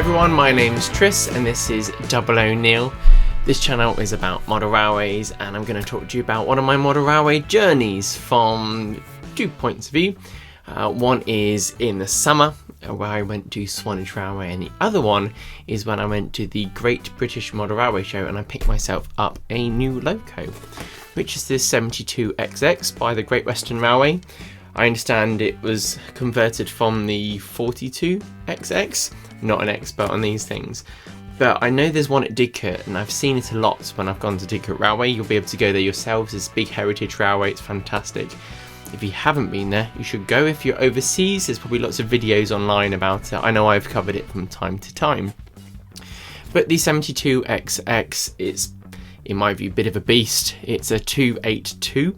everyone, my name's Tris and this is Double O'Neill. This channel is about model railways and I'm going to talk to you about one of my model railway journeys from 2 points of view. One is in the summer where I went to Swanage Railway, and the other one is when I went to the Great British Model Railway Show and I picked myself up a new loco, which is this 72xx by the Great Western Railway. I understand it was converted from the 42xx, not an expert on these things, but I know there's one at Didcot and I've seen it a lot when I've gone to Didcot Railway. You'll be able to go there yourselves. It's a big heritage railway, it's fantastic. If you haven't been there, you should go. If you're overseas, there's probably lots of videos online about it. I know I've covered it from time to time. But the 72xx is, in my view, a bit of a beast. It's a 282.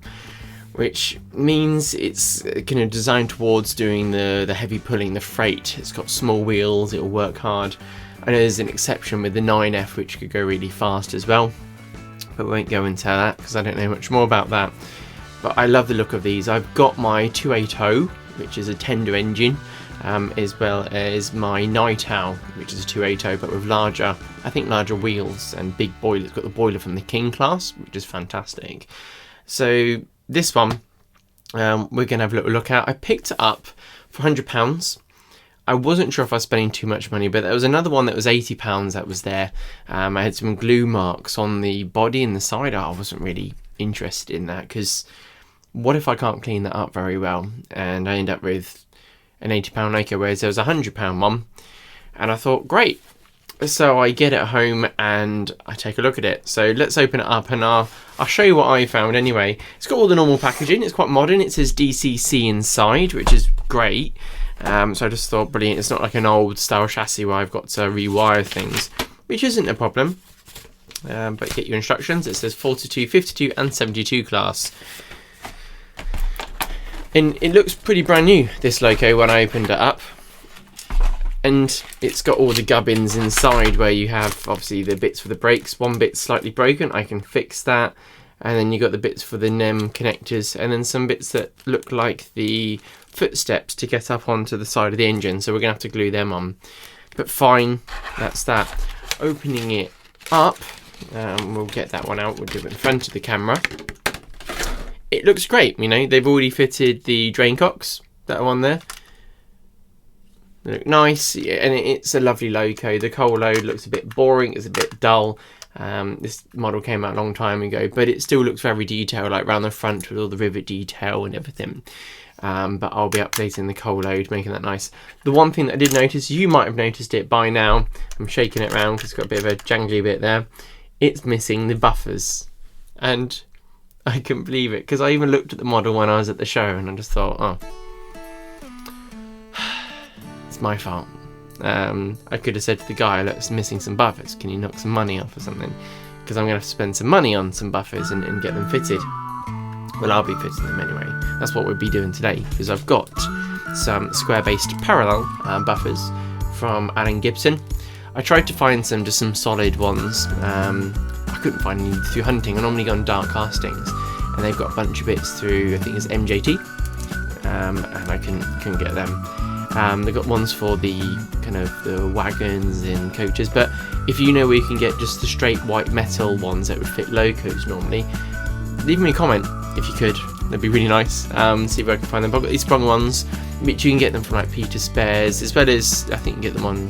Which means it's kind of designed towards doing the heavy pulling, the freight. It's got small wheels, it'll work hard. I know there's an exception with the 9F which could go really fast as well, but we won't go into that because I don't know much more about that. But I love the look of these. I've got my 280, which is a tender engine, as well as my Night Owl, which is a 280 but with larger wheels and big boiler. It's got the boiler from the King class, which is fantastic. So this one we're going to have a little look at. I picked it up for £100. I wasn't sure if I was spending too much money, but there was another one that was £80 that was there. I had some glue marks on the body and the side. I wasn't really interested in that because what if I can't clean that up very well? And I end up with an £80 loco, whereas there was a £100 one. And I thought, great. So I get it home and I take a look at it. So let's open it up and I'll show you what I found anyway. It's got all the normal packaging. It's quite modern. It says DCC inside, which is great. So I just thought, brilliant. It's not like an old style chassis where I've got to rewire things, which isn't a problem. But get your instructions. It says 42, 52 and 72 class. And it looks pretty brand new, this loco, when I opened it up. And it's got all the gubbins inside where you have obviously the bits for the brakes. One bit's slightly broken, I can fix that. And then you got the bits for the NEM connectors, and then some bits that look like the footsteps to get up onto the side of the engine. So we're gonna have to glue them on. But fine, that's that. Opening it up, we'll get that one out, we'll do it in front of the camera. It looks great, you know, they've already fitted the drain cocks that are on there. They look nice, and it's a lovely loco. The coal load looks a bit boring, it's a bit dull. This model came out a long time ago, but it still looks very detailed, like around the front with all the rivet detail and everything. But I'll be updating the coal load, making that nice. The one thing that I did notice, you might have noticed it by now, I'm shaking it around because it's got a bit of a jangly bit there. It's missing the buffers, and I couldn't believe it because I even looked at the model when I was at the show and I just thought, oh, my fault. I could have said to the guy, look, it's missing some buffers, can you knock some money off or something, because I'm going to have to spend some money on some buffers and get them fitted. Well, I'll be fitting them anyway. That's what we'll be doing today, because I've got some square based parallel buffers from Alan Gibson. I tried to find just some solid ones. I couldn't find any through hunting. I normally go on dark castings and they've got a bunch of bits through, I think it's MJT, and I couldn't get them. They've got ones for the kind of the wagons and coaches, but if you know where you can get just the straight white metal ones that would fit locos normally, leave me a comment if you could. That'd be really nice. See if I can find them. But I've got these sprung ones, which you can get them from like Peter Spares, as well as I think you can get them on.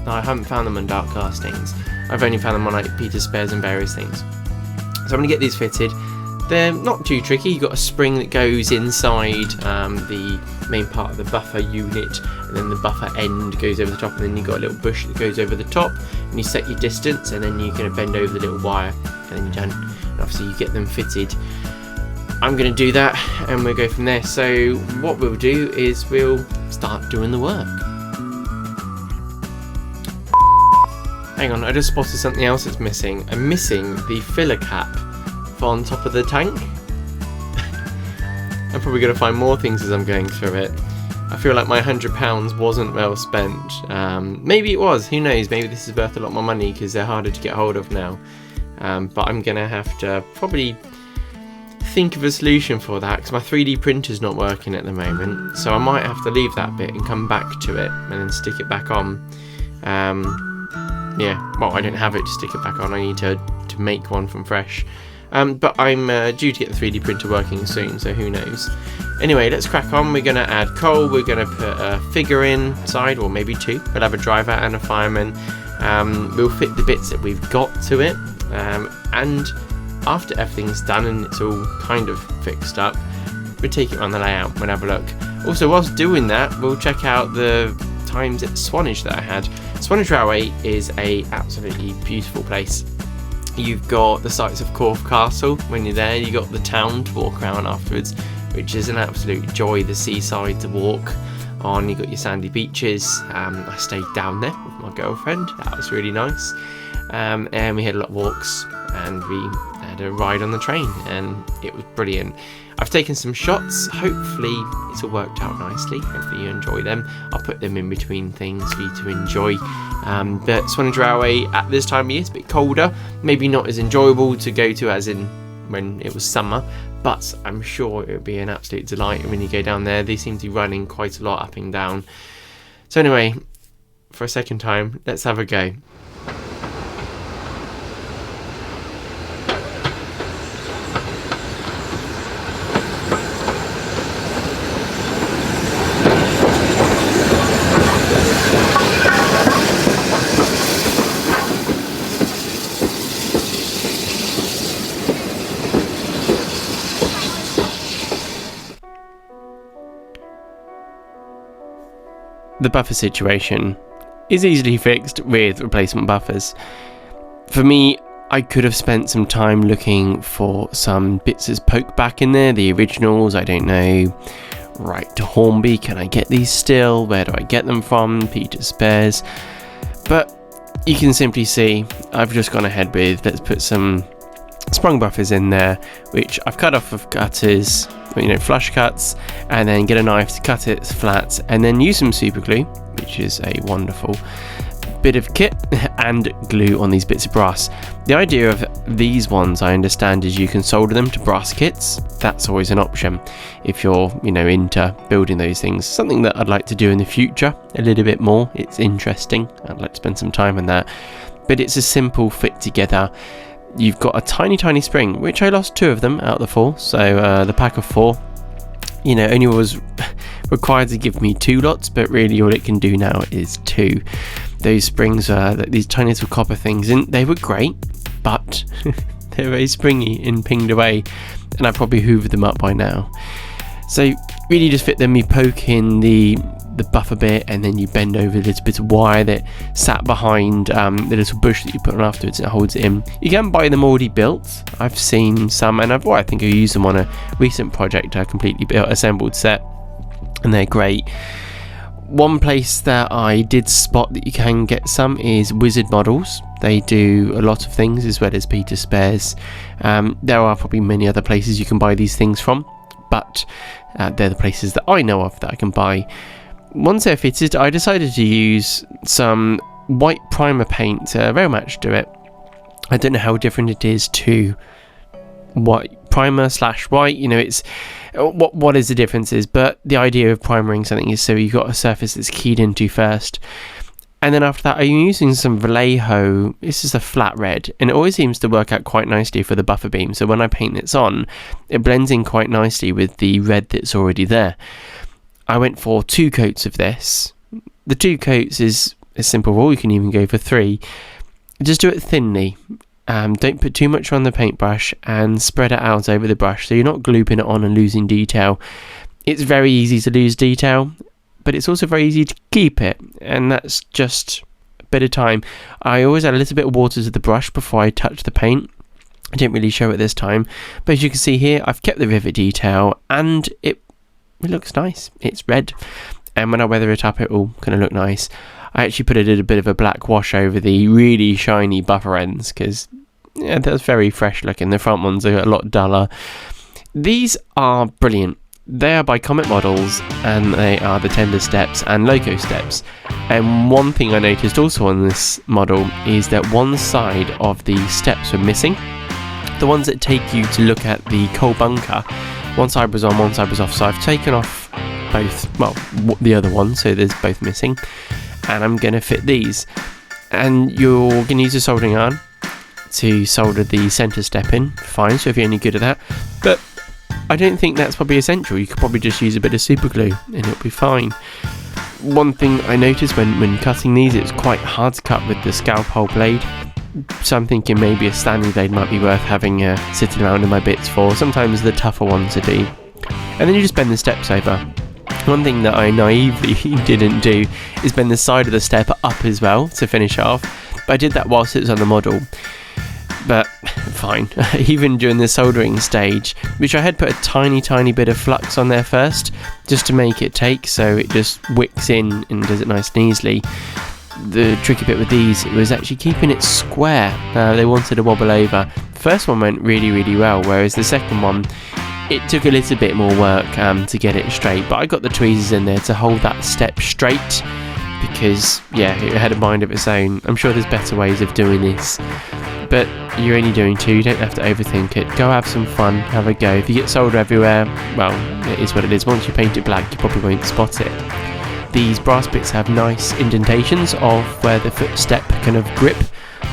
No, I haven't found them on dark castings. I've only found them on like Peter Spares and various things. So I'm gonna get these fitted. They're not too tricky. You've got a spring that goes inside the main part of the buffer unit, and then the buffer end goes over the top, and then you've got a little bush that goes over the top, and you set your distance, and then you're going to bend over the little wire, and then you're done. And obviously you get them fitted. I'm going to do that, and we'll go from there. So what we'll do is we'll start doing the work. Hang on, I just spotted something else that's missing. I'm missing the filler cap on top of the tank. I'm probably going to find more things as I'm going through it. I feel like my £100 wasn't well spent. Maybe it was, who knows, maybe this is worth a lot more money because they're harder to get hold of now. But I'm going to have to probably think of a solution for that because my 3D printer's not working at the moment, so I might have to leave that bit and come back to it and then stick it back on. Yeah, well, I don't have it to stick it back on. I need to make one from fresh. But I'm due to get the 3D printer working soon, so who knows. Anyway, let's crack on. We're going to add coal. We're going to put a figure inside, or maybe two. We'll have a driver and a fireman. We'll fit the bits that we've got to it. And after everything's done and it's all kind of fixed up, we'll take it on the layout. We'll have a look. Also, whilst doing that, we'll check out the times at Swanage that I had. Swanage Railway is a absolutely beautiful place. You've got the sights of Corfe Castle when you're there. You've got the town to walk around afterwards, which is an absolute joy. The seaside to walk on. You've got your sandy beaches. I stayed down there with my girlfriend. That was really nice. And we had a lot of walks, and we had a ride on the train, and it was brilliant. I've taken some shots. Hopefully it's all worked out nicely. Hopefully you enjoy them. I'll put them in between things for you to enjoy. But Swanage Railway at this time of year is a bit colder, maybe not as enjoyable to go to as in when it was summer, but I'm sure it would be an absolute delight when you go down there. They seem to be running quite a lot up and down. So anyway, for a second time, let's have a go. The buffer situation is easily fixed with replacement buffers. For me, I could have spent some time looking for some bits as poke back in there, the originals, I don't know. Right to Hornby, can I get these still? Where do I get them from? Peter Spares. But you can simply see I've just gone ahead with, let's put some sprung buffers in there, which I've cut off of cutters, flush cuts, and then get a knife to cut it flat, and then use some super glue, which is a wonderful bit of kit, and glue on these bits of brass. The idea of these ones, I understand, is you can solder them to brass kits. That's always an option if you're into building those things. Something that I'd like to do in the future a little bit more. It's interesting. I'd like to spend some time on that, but it's a simple fit together. You've got a tiny spring, which I lost 2 of them out of the 4, so the pack of 4 only was required to give me 2 lots, but really all it can do now is 2. Those springs are these tiny little copper things, and they were great, but they're very springy and pinged away, and I probably hoovered them up by now. So really just fit them, you poke in the buffer bit, and then you bend over a little bit of wire that sat behind the little bush that you put on afterwards, and it holds it in. You can buy them already built. I've seen some, and I think I used them on a recent project, a completely built assembled set, and they're great. One place that I did spot that you can get some is Wizard Models. They do a lot of things, as well as Peter Spares. There are probably many other places you can buy these things from, but they're the places that I know of that I can buy. Once they're fitted, I decided to use some white primer paint to very much do it. I don't know how different it is to white primer / white, it's what is the differences, but the idea of primering something is so you've got a surface that's keyed into first, and then after that I'm using some Vallejo. This is a flat red, and it always seems to work out quite nicely for the buffer beam, so when I paint this on, it blends in quite nicely with the red that's already there. I went for 2 coats of this. The 2 coats is a simple rule, you can even go for 3. Just do it thinly. Don't put too much on the paintbrush, and spread it out over the brush so you're not glooping it on and losing detail. It's very easy to lose detail, but it's also very easy to keep it, and that's just a bit of time. I always add a little bit of water to the brush before I touch the paint. I didn't really show it this time, but as you can see here, I've kept the rivet detail, and it looks nice. It's red, and when I weather it up, it will kind of look nice. I actually put a little bit of a black wash over the really shiny buffer ends, because that's very fresh looking. The front ones are a lot duller. These are brilliant. They are by Comet Models, and they are the Tender Steps and Loco Steps. And one thing I noticed also on this model is that one side of the steps were missing. The ones that take you to look at the coal bunker, one side was on, one side was off, so I've taken off both, well, the other one, so there's both missing. and I'm going to fit these. And you're going to use a soldering iron to solder the centre step in, fine, so if you're only good at that. But I don't think that's probably essential. You could probably just use a bit of super glue and it'll be fine. One thing I noticed when cutting these, it's quite hard to cut with the scalpel blade. So I'm thinking maybe a standing blade might be worth having sitting around in my bits for. Sometimes the tougher ones to do. And then you just bend the steps over. One thing that I naively didn't do is bend the side of the step up as well to finish off. But I did that whilst it was on the model. But fine, even during the soldering stage, which I had put a tiny bit of flux on there first, just to make it take, so it just wicks in and does it nice and easily. The tricky bit with these was actually keeping it square. They wanted to wobble over. The first one went really well, whereas the second one, it took a little bit more work to get it straight, but I got the tweezers in there to hold that step straight, because yeah, it had a mind of its own. I'm sure there's better ways of doing this, but you're only doing two, you don't have to overthink it. Go have some fun, have a go. If you get solder everywhere, well, it is what it is. Once you paint it black, you probably won't spot it. These brass bits have nice indentations of where the footstep kind of grip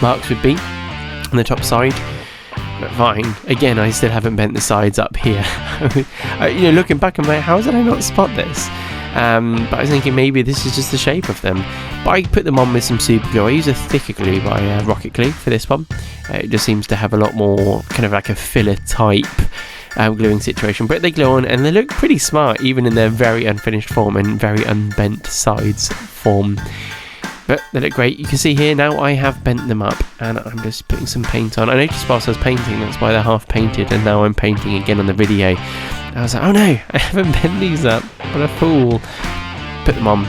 marks would be on the top side. But fine, again, I still haven't bent the sides up here. Looking back, I'm like, how did I not spot this? But I was thinking maybe this is just the shape of them. But I put them on with some super glue. I use a thicker glue by Rocket Glue for this one. It just seems to have a lot more kind of like a filler type gluing situation. But they glue on and they look pretty smart, even in their very unfinished form and very unbent sides form. But they look great. You can see here now I have bent them up and I'm just putting some paint on. I noticed whilst I was painting, that's why they're half painted, and now I'm painting again on the video. I was like, oh no, I haven't bent these up. What a fool. Put them on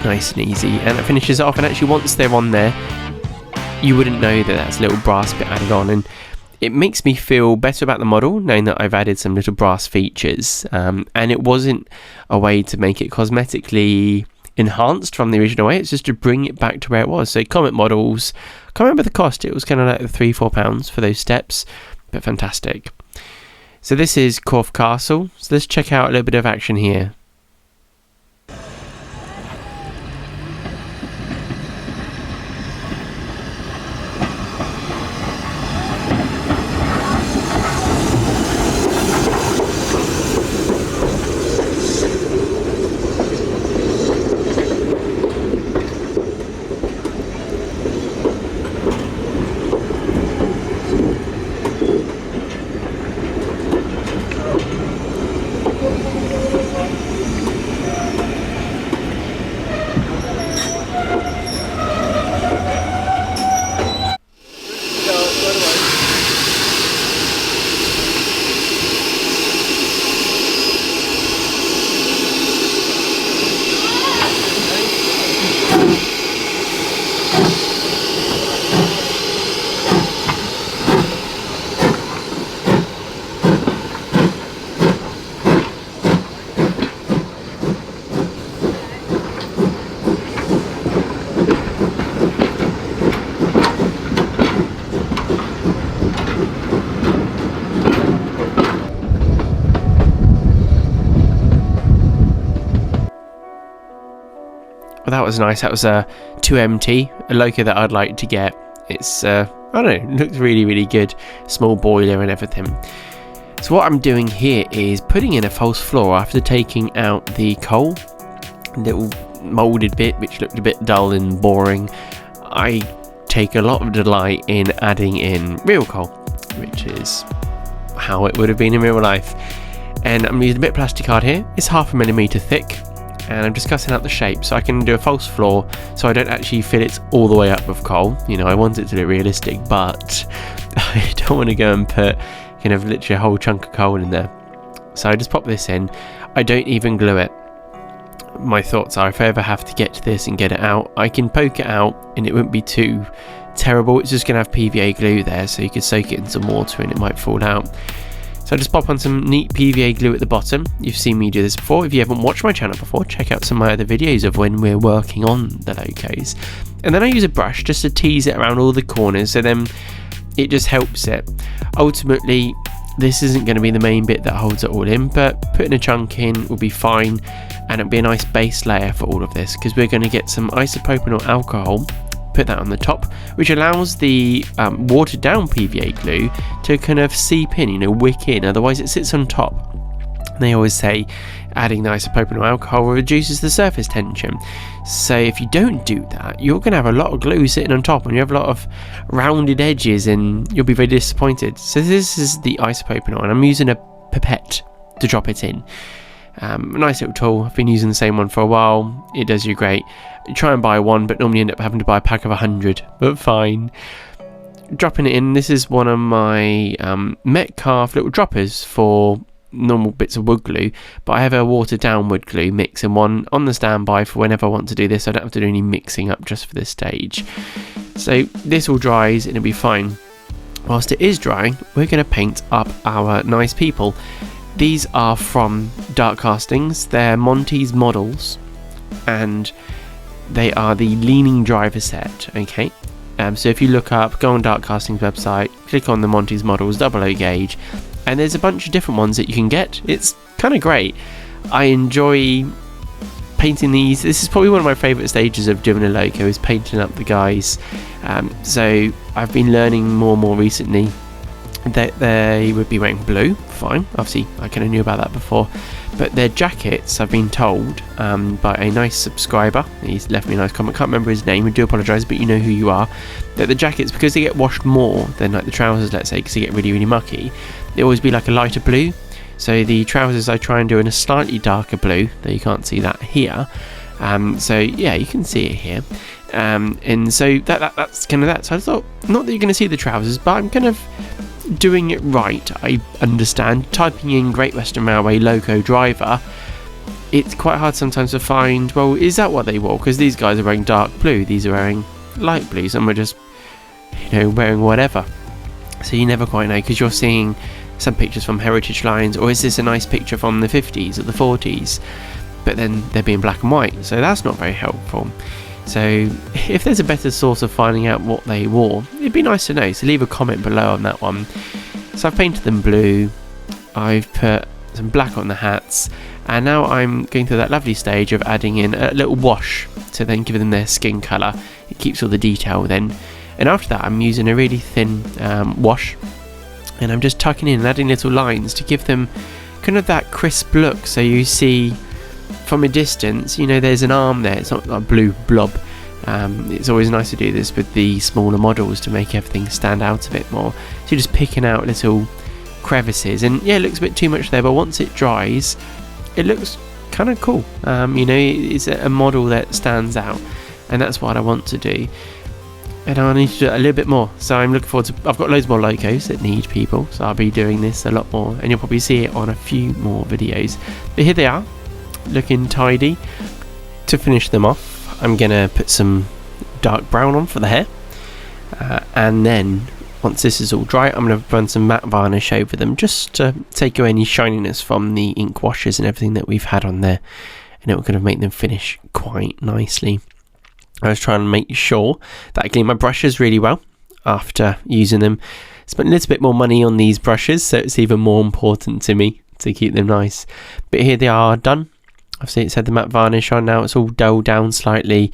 nice and easy, and it finishes it off. And actually once they're on there, you wouldn't know that that's a little brass bit added on, and it makes me feel better about the model knowing that I've added some little brass features, and it wasn't a way to make it cosmetically enhanced from the original way. It's just to bring it back to where it was. So Comet models, I can't remember the cost, it was kind of like £3-4 for those steps, but fantastic. So this is Corfe Castle, so let's check out a little bit of action here. Well, that was nice. That was a 2MT, a Loco that I'd like to get. It's, I don't know, it looks really good. Small boiler and everything. So what I'm doing here is putting in a false floor after taking out the coal, little moulded bit which looked a bit dull and boring. I take a lot of delight in adding in real coal, which is how it would have been in real life. And I'm using a bit of plastic card here. It's 0.5 millimeter thick. And I'm just cutting out the shape so I can do a false floor so I don't actually fill it all the way up with coal. You know, I want it to look realistic, but I don't want to go and put kind of literally a whole chunk of coal in there. So I just pop this in. I don't even glue it. My thoughts are if I ever have to get to this and get it out, I can poke it out and it won't be too terrible. It's just going to have PVA glue there, so you could soak it in some water and it might fall out. So I just pop on some neat PVA glue at the bottom. You've seen me do this before. If you haven't watched my channel before, check out some of my other videos of when we're working on the Locos. And then I use a brush just to tease it around all the corners, so then it just helps it. Ultimately, this isn't going to be the main bit that holds it all in, but putting a chunk in will be fine, and it'll be a nice base layer for all of this, because we're going to get some isopropanol alcohol, put that on the top, which allows the watered down PVA glue to kind of seep in, wick in, otherwise it sits on top. And they always say adding the isopropanol alcohol reduces the surface tension. So if you don't do that, you're going to have a lot of glue sitting on top, and you have a lot of rounded edges, and you'll be very disappointed. So this is the isopropanol, and I'm using a pipette to drop it in. A nice little tool. I've been using the same one for a while. It does you great. Try and buy one, but normally end up having to buy a pack of 100, but fine. Dropping it in. This is one of my Metcalf little droppers for normal bits of wood glue, but I have a watered down wood glue mix in one on the standby for whenever I want to do this. I don't have to do any mixing up just for this stage. So this all dries and it'll be fine. Whilst it is drying, we're going to paint up our nice people. These are from Dark Castings. They're Monty's models, and they are the leaning driver set. Okay, so if you look up, go on Dark Castings website, click on the Monty's models 00 gauge, and there's a bunch of different ones that you can get. It's kind of great. I enjoy painting these. This is probably one of my favourite stages of doing a loco, is painting up the guys. So I've been learning more and more recently that they would be wearing blue. Fine, obviously I kind of knew about that before, but their jackets, I've been told by a nice subscriber, he's left me a nice comment, can't remember his name, I do apologise, but you know who you are, that the jackets, because they get washed more than like the trousers, let's say, because they get really, really mucky, they always be like a lighter blue. So the trousers I try and do in a slightly darker blue, though you can't see that here. So yeah, you can see it here. And so that's kind of that. So I thought, not that you're going to see the trousers, but I'm kind of doing it right. I understand. Typing in Great Western Railway loco driver, it's quite hard sometimes to find, well, is that what they wore? Because these guys are wearing dark blue, these are wearing light blue, some are just, wearing whatever. So you never quite know, because you're seeing some pictures from heritage lines, or is this a nice picture from the 50s or the 40s, but then they're being black and white, so that's not very helpful. So if there's a better source of finding out what they wore, it'd be nice to know, so leave a comment below on that one. So I've painted them blue, I've put some black on the hats, and now I'm going through that lovely stage of adding in a little wash to then give them their skin colour. It keeps all the detail then, and after that I'm using a really thin wash, and I'm just tucking in and adding little lines to give them kind of that crisp look. So you see from a distance, there's an arm there, it's not a blue blob. It's always nice to do this with the smaller models to make everything stand out a bit more. So you're just picking out little crevices, and yeah, it looks a bit too much there, but once it dries, it looks kind of cool. It's a model that stands out, and that's what I want to do. And I need to do it a little bit more, so I'm looking forward to, I've got loads more locos that need people, so I'll be doing this a lot more, and you'll probably see it on a few more videos. But here they are, looking tidy. To finish them off, I'm gonna put some dark brown on for the hair, and then once this is all dry, I'm gonna run some matte varnish over them just to take away any shininess from the ink washes and everything that we've had on there, and it will kind of make them finish quite nicely. I was trying to make sure that I clean my brushes really well after using them. Spent a little bit more money on these brushes, so it's even more important to me to keep them nice. But here they are done. I've seen it's had the matte varnish on now, it's all dulled down slightly,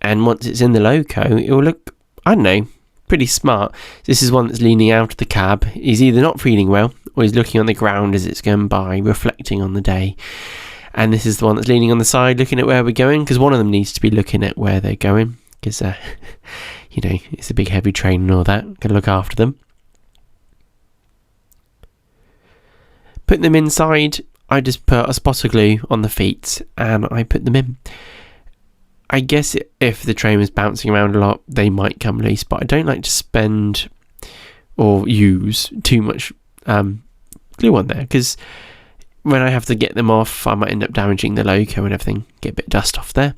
and once it's in the loco, it will look, I don't know, pretty smart. This is one that's leaning out of the cab. He's either not feeling well, or he's looking on the ground as it's going by, reflecting on the day. And this is the one that's leaning on the side, looking at where we're going, because one of them needs to be looking at where they're going, because, it's a big heavy train and all that. Got to look after them. Putting them inside, I just put a spot of glue on the feet, and I put them in. I guess if the train was bouncing around a lot, they might come loose, but I don't like to spend or use too much glue on there, because when I have to get them off, I might end up damaging the loco and everything, get a bit of dust off there.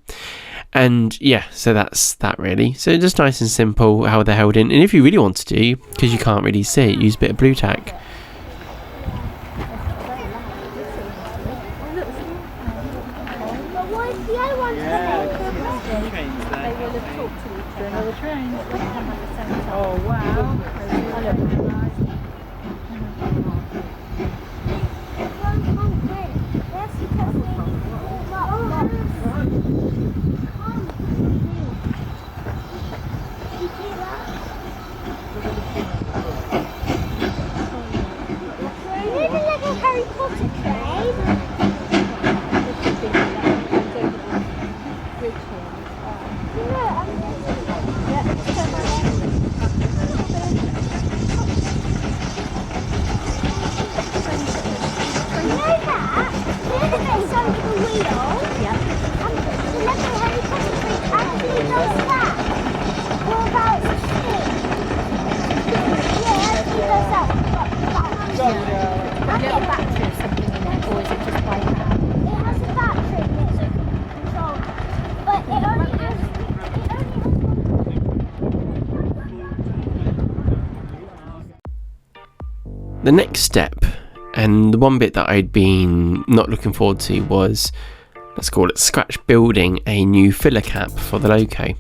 And yeah, so that's that really. So just nice and simple how they're held in. And if you really want to do, because you can't really see it, use a bit of blue tack. Oh wow. Harry Potter train. The next step, and the one bit that I'd been not looking forward to, was, let's call it, scratch building a new filler cap for the Loco.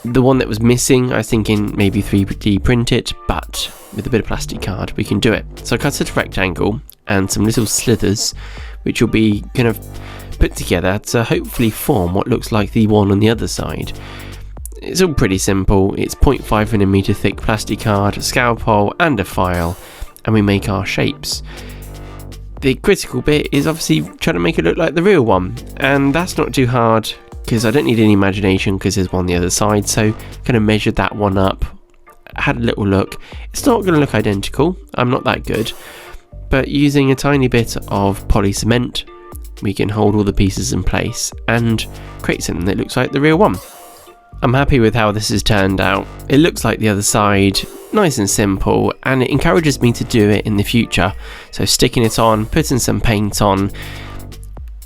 The one that was missing, I was thinking maybe 3D print it, but with a bit of plastic card we can do it. So I cut it a rectangle and some little slithers which will be kind of put together to hopefully form what looks like the one on the other side. It's all pretty simple. It's 0.5mm thick plastic card, a scalpel and a file, and we make our shapes. The critical bit is obviously trying to make it look like the real one, and that's not too hard because I don't need any imagination because there's one on the other side. So kind of measured that one up, had a little look. It's not going to look identical, I'm not that good, but using a tiny bit of poly cement we can hold all the pieces in place and create something that looks like the real one. I'm happy with how this has turned out. It looks like the other side, nice and simple, and it encourages me to do it in the future. So sticking it on, putting some paint on,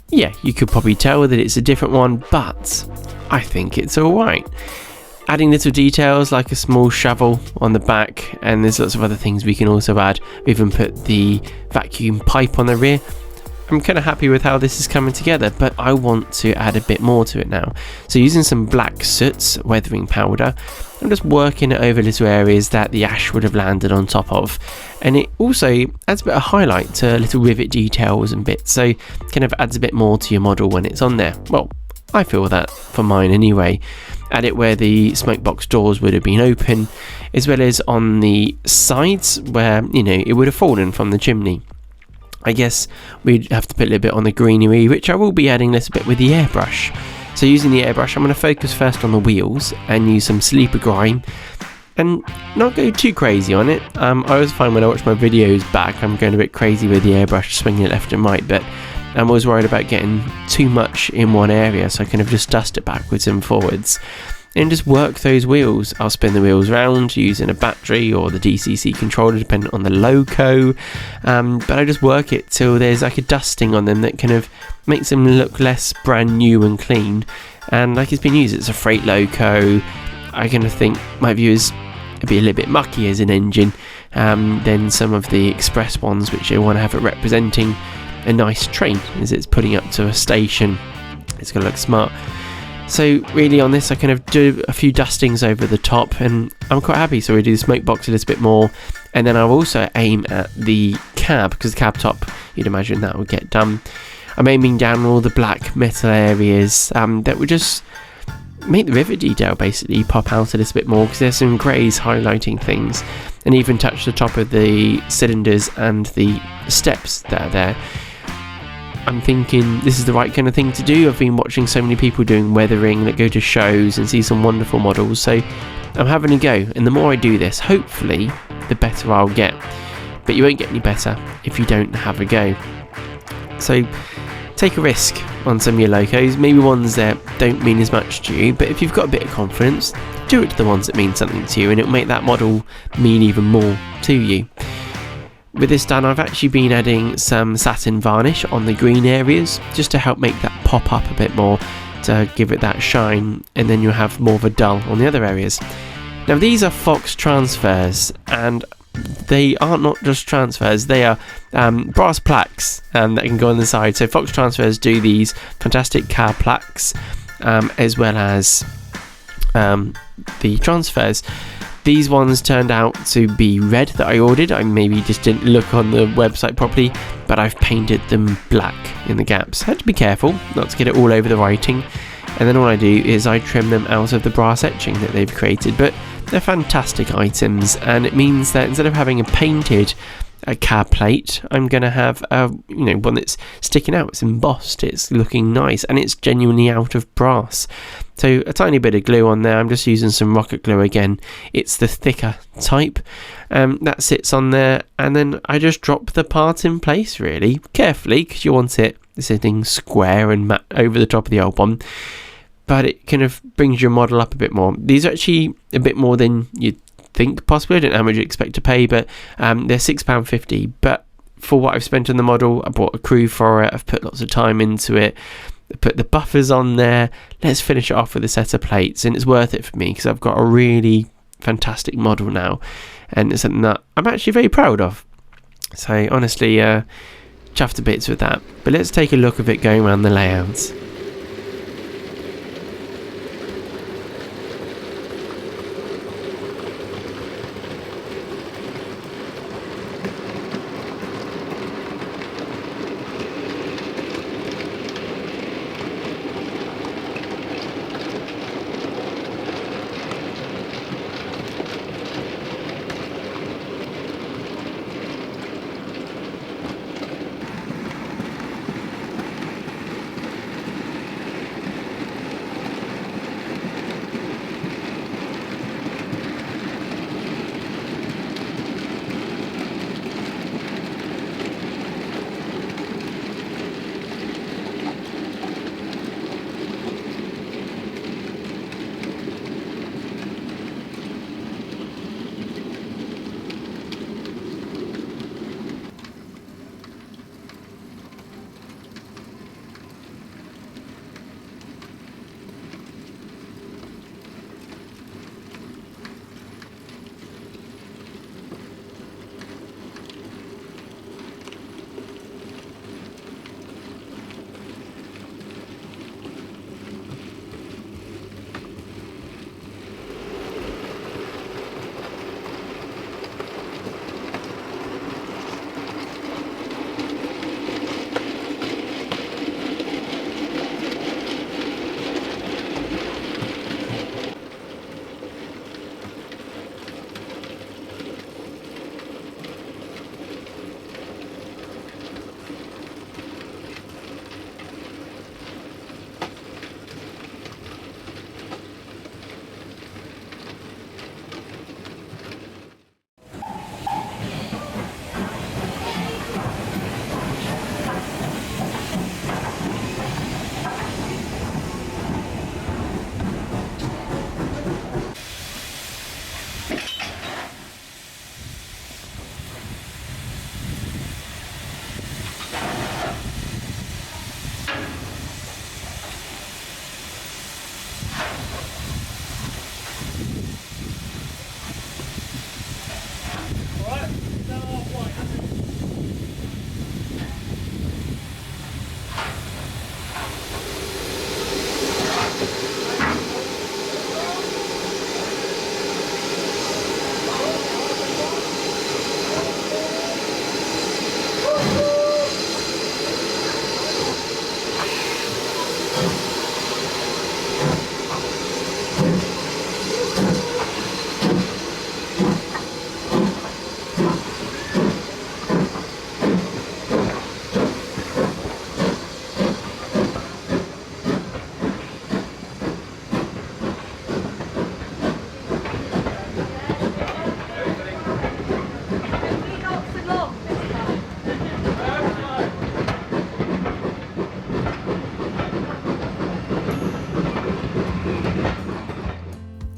yeah, you could probably tell that it's a different one, but I think it's alright. Adding little details like a small shovel on the back, and there's lots of other things we can also add. We even put the vacuum pipe on the rear. I'm kind of happy with how this is coming together, but I want to add a bit more to it now. So using some black soot weathering powder, I'm just working it over little areas that the ash would have landed on top of, and it also adds a bit of highlight to little rivet details and bits, so kind of adds a bit more to your model when it's on there. Well, I feel that for mine anyway. Add it where the smoke box doors would have been open, as well as on the sides where, you know, it would have fallen from the chimney. I guess we'd have to put a little bit on the greenery, which I will be adding a little bit with the airbrush. So using the airbrush, I'm going to focus first on the wheels and use some sleeper grime and not go too crazy on it. I always find when I watch my videos back, I'm going a bit crazy with the airbrush, swinging it left and right, but I'm always worried about getting too much in one area, so I kind of just dust it backwards and forwards and just work those wheels. I'll spin the wheels round using a battery or the DCC controller depending on the Loco, but I just work it till there's like a dusting on them that kind of makes them look less brand new and clean and like it's been used. It's a freight Loco. I kind of think my view is it'd be a little bit mucky as an engine than some of the express ones which I want to have it representing a nice train as it's putting up to a station. It's going to look smart. So really on this I kind of do a few dustings over the top and I'm quite happy. So we do the smoke box a little bit more, and then I'll also aim at the cab, because the cab top, you'd imagine that would get done. I'm aiming down all the black metal areas that would just make the rivet detail basically pop out a little bit more, because there's some greys highlighting things, and even touch the top of the cylinders and the steps that are there. I'm thinking this is the right kind of thing to do. I've been watching so many people doing weathering that go to shows and see some wonderful models, so I'm having a go, and the more I do this, hopefully the better I'll get. But you won't get any better if you don't have a go. So take a risk on some of your Locos, maybe ones that don't mean as much to you, but if you've got a bit of confidence, do it to the ones that mean something to you, and it'll make that model mean even more to you. With this done, I've actually been adding some satin varnish on the green areas just to help make that pop up a bit more, to give it that shine, and then you'll have more of a dull on the other areas. Now these are Fox transfers, and they are not just transfers, they are brass plaques that can go on the side. So Fox transfers do these fantastic cab plaques as well as the transfers. These ones turned out to be red that I ordered. I maybe just didn't look on the website properly, but I've painted them black in the gaps. Had to be careful not to get it all over the writing, and then all I do is I trim them out of the brass etching that they've created. But they're fantastic items, and it means that instead of having a painted a cab plate, I'm going to have one that's sticking out. It's embossed, it's looking nice, and it's genuinely out of brass. So a tiny bit of glue on there. I'm just using some rocket glue again. It's the thicker type. That sits on there, and then I just drop the part in place really carefully, because you want it sitting square and over the top of the old one. But it kind of brings your model up a bit more. These are actually a bit more than you'd think possibly. I don't know how much you expect to pay, but they're £6.50. But for what I've spent on the model, I bought a crew for it. I've put lots of time into it. I put the buffers on there. Let's finish it off with a set of plates, and it's worth it for me because I've got a really fantastic model now, and it's something that I'm actually very proud of. So honestly, chuffed to bits with that. But let's take a look at it going around the layouts.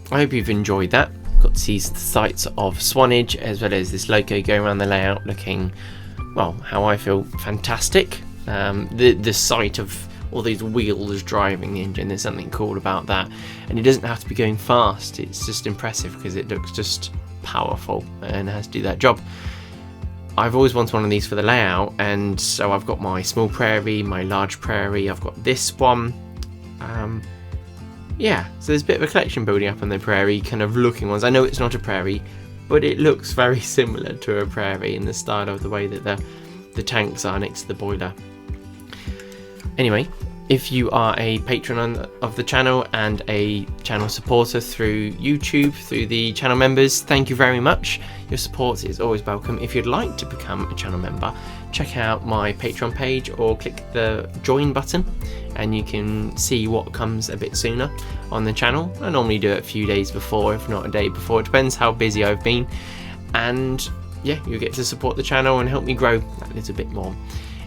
I hope you've enjoyed that. Got to see the sights of Swanage as well as this loco going around the layout looking, well, how I feel, fantastic. The sight of all these wheels driving the engine, there's something cool about that, and it doesn't have to be going fast. It's just impressive because it looks just powerful and has to do that job. I've always wanted one of these for the layout, and so I've got my small prairie, my large prairie, I've got this one. Yeah, so there's a bit of a collection building up on the prairie kind of looking ones. I know it's not a prairie, but it looks very similar to a prairie in the style of the way that the tanks are next to the boiler. Anyway, If you are a patron of the channel and a channel supporter through YouTube, through the channel members, thank you very much. Your support is always welcome. If you'd like to become a channel member, check out my Patreon page or click the join button and you can see what comes a bit sooner on the channel. I normally do it a few days before, if not a day before. It depends how busy I've been. And yeah, you get to support the channel and help me grow that little bit more.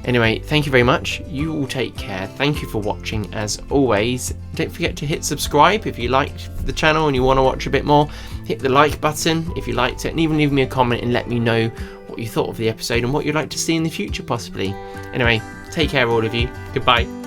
Anyway, thank you very much. You all take care. Thank you for watching as always. Don't forget to hit subscribe if you liked the channel and you want to watch a bit more. Hit the like button if you liked it, and even leave me a comment and let me know what you thought of the episode and what you'd like to see in the future possibly. Anyway, take care all of you. Goodbye.